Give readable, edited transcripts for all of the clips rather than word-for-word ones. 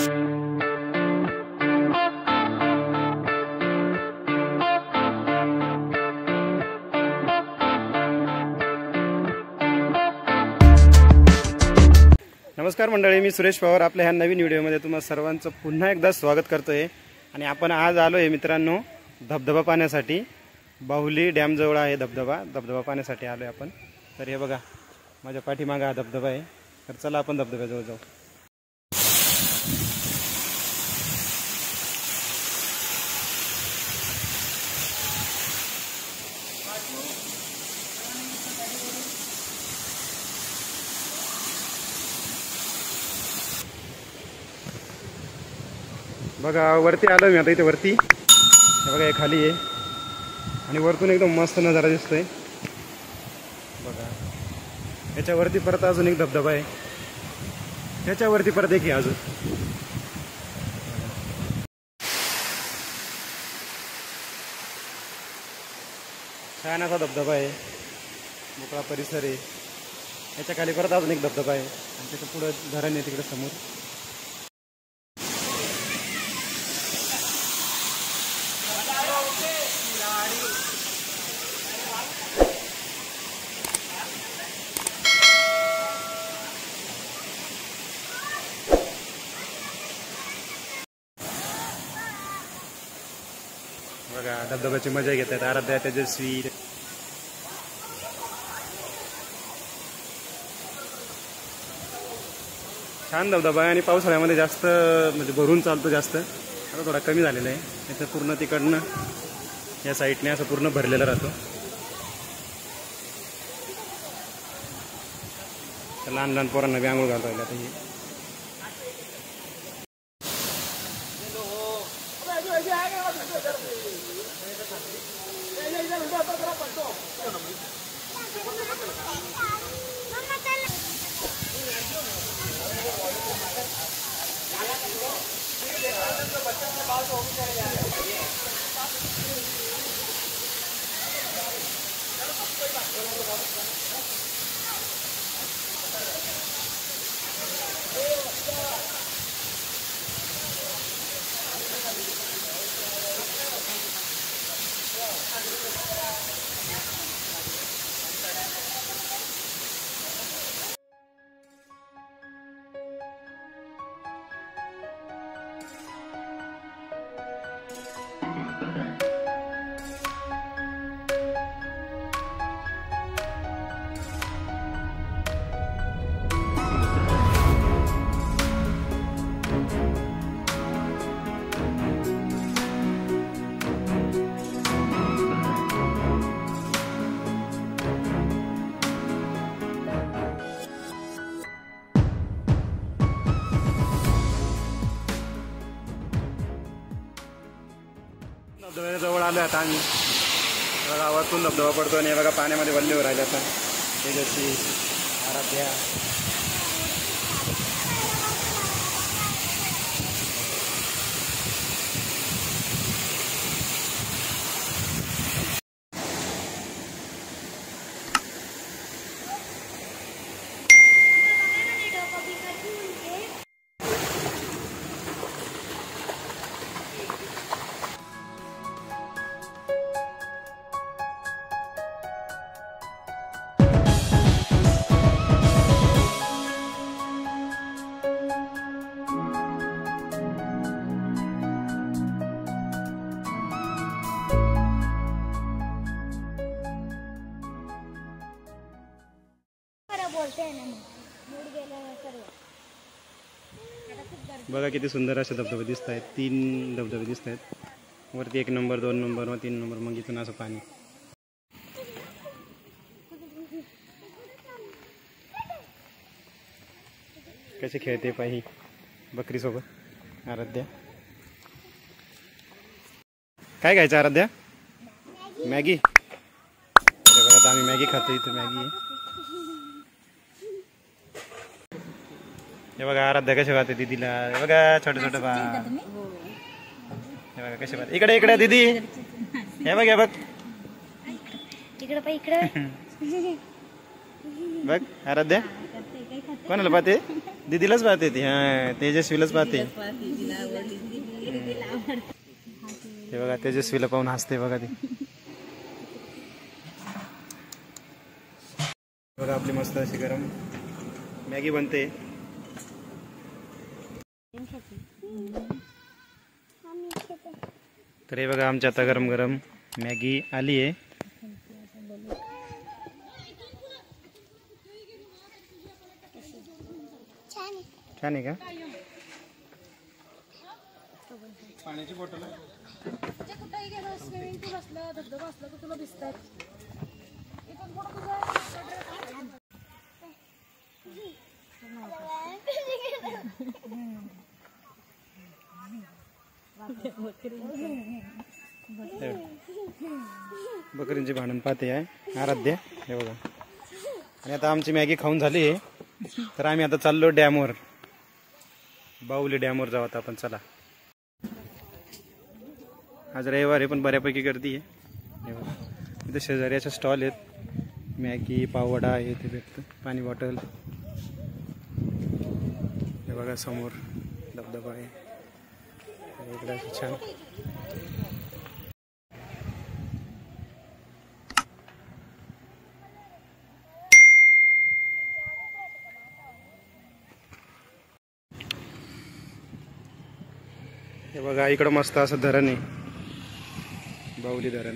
नमस्कार मंडळी, मी सुरेश पवार आपल्या ह्या नवीन व्हिडिओमध्ये तुम्हा सर्वांचं पुन्हा एकदा स्वागत करतोय। आणि आपण आज आलो आहे मित्रांनो धबधबा पाहण्यासाठी। बाहुली डॅम जवळ आहे धबधबा पाहण्यासाठी आलो आहे आपण। तर हे बघा माझ्या पाठीमागे हा धबधबा आहे। तर चला आपण धबधब्याजवळ जाऊ। बघा वरती आलो मी आता। इथे वरती हे बघा, हे खाली आहे आणि वरतून एकदम मस्त नजारा दिसतोय बघा। याच्यावरती परत अजून एक धबधबा आहे, त्याच्यावरती परत एक आहे अजून। छान असा धबधबा आहे, मोकळा परिसर आहे। याच्या खाली परत अजून एक धबधबा आहे आणि त्याच्या पुढे धरण आहे तिकडे समोर। बघा धबधब्याची मजा घेतात आराध्या, तेजस्वी। छान धबधबा आहे आणि पावसाळ्यामध्ये जास्त म्हणजे भरून चालतो जास्त। आता थोडा कमी झालेला आहे। याचं पूर्ण तिकडनं या साईडने असं पूर्ण भरलेला राहतो। लहान लहान पोरांना बी आंघोळ घालता येईल आता हे। धबधब्याजवळ आलो आता आम्ही। बघा वरतून धबधबा पडतो आणि बघा पाण्यामध्ये वल्लेवर राहिले आता तेजस्वी, आराध्या। बघा किती सुंदर असे धबधबे दिसत आहेत। 3 धबधबे दिसत आहेत वरती, 1 नंबर 2 नंबर व 3 नंबर। मग इथून असं पाणी कसे खेळते पाही बकरी सोबत आराध्या। काय खायचं आराध्या? मॅगी। अरे बघा आम्ही मॅगी खातो, इथे मॅगी आहे। हे बघा आराध्या कसे खाते दीदीला। हे बघा छोटे छोटे बा, हे बघा कसे खाते। इकडे इकडे दीदी, हे बघ हे बघ इकडे पाय इकडे बघ आराध्या कोणाला पाहते। दीदीलाच पाहते ती. हा तेजस्वीलाच पाहते. हे बघा तेजस्वीला पाहून हसते बघा ती. बघा आपली मस्त अशी गरम मॅगी बनते. तर हे बघा आमच्या आता गरम गरम मॅगी आली आहे. छान आहे का? पाण्याची बॉटल बकरींची भांडण पाहते आहे आराध्य. हे बघा. आणि आता आमची मॅगी खाऊन झाली आहे. तर आम्ही आता चाललो डॅमवर. बाहुली डॅमवर जाऊ आता आपण. चला. आज रविवार आहे पण बऱ्यापैकी गर्दी आहे. हे बघा इथे शेजारी अशा स्टॉल आहेत. मॅगी पाववडा आहे ते भेटतं. पाणी बॉटल. हे बघा समोर धबधबा आहे. इकडे असं छान. हे बघा इकडं मस्त असं धरण आहे. बाहुली धरण.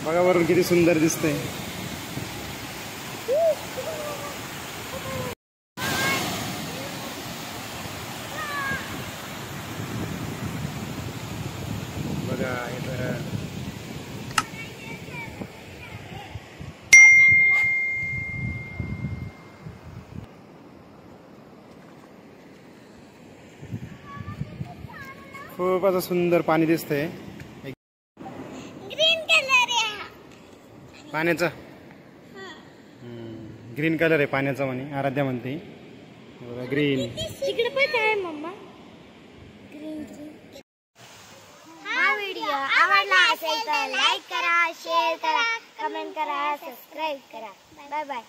बघा वरून किती सुंदर दिसतंय. बघा इथं खूप असं सुंदर पाणी दिसतंय. पाण्याचा ग्रीन कलर आहे पाण्याचा म्हणे आराध्या म्हणते. ग्रीन. इकडे पण आहे मम्मा. ग्रीन. हा व्हिडिओ आवडला असेल तर लाईक करा, शेअर करा, कमेंट करा, सबस्क्राईब करा. Bye bye.